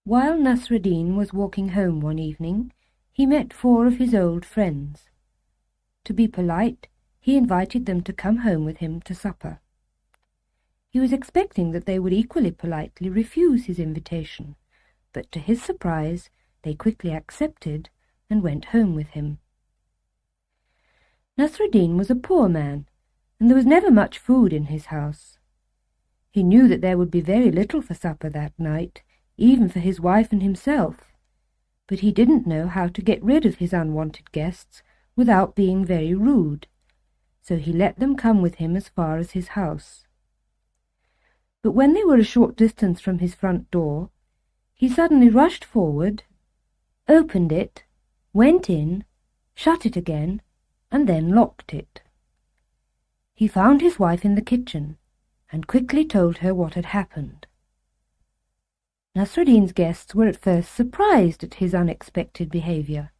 While Nasreddin was walking home one evening, he met 4 of his old friends. To be polite, he invited them to come home with him to supper. He was expecting that they would equally politely refuse his invitation, but to his surprise they quickly accepted and went home with him. Nasreddin was a poor man, and there was never much food in his house. He knew that there would be very little for supper that night, even for his wife and himself, but he didn't know how to get rid of his unwanted guests without being very rude, so he let them come with him as far as his house. But when they were a short distance from his front door, he suddenly rushed forward, opened it, went in, shut it again, and then locked it. He found his wife in the kitchen, and quickly told her what had happened. Nasreddin's guests were at first surprised at his unexpected behaviour.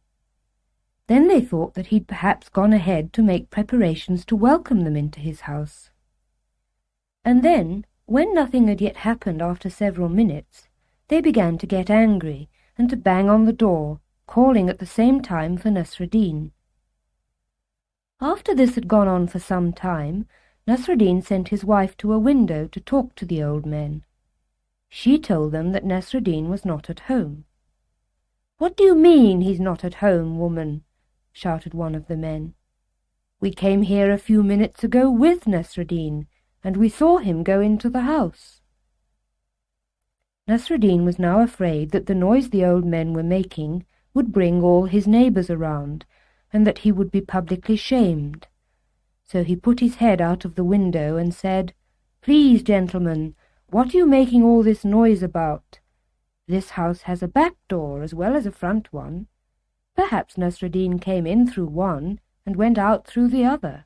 Then they thought that he'd perhaps gone ahead to make preparations to welcome them into his house. And then, when nothing had yet happened after several minutes, they began to get angry and to bang on the door, calling at the same time for Nasreddin. After this had gone on for some time, Nasreddin sent his wife to a window to talk to the old men. She told them that Nasreddin was not at home. "What do you mean he's not at home, woman?" shouted one of the men. "We came here a few minutes ago with Nasreddin, and we saw him go into the house." Nasreddin was now afraid that the noise the old men were making would bring all his neighbours around, and that he would be publicly shamed. So he put his head out of the window and said, "Please, gentlemen, what are you making all this noise about? This house has a back door as well as a front one. Perhaps Nasreddin came in through one and went out through the other."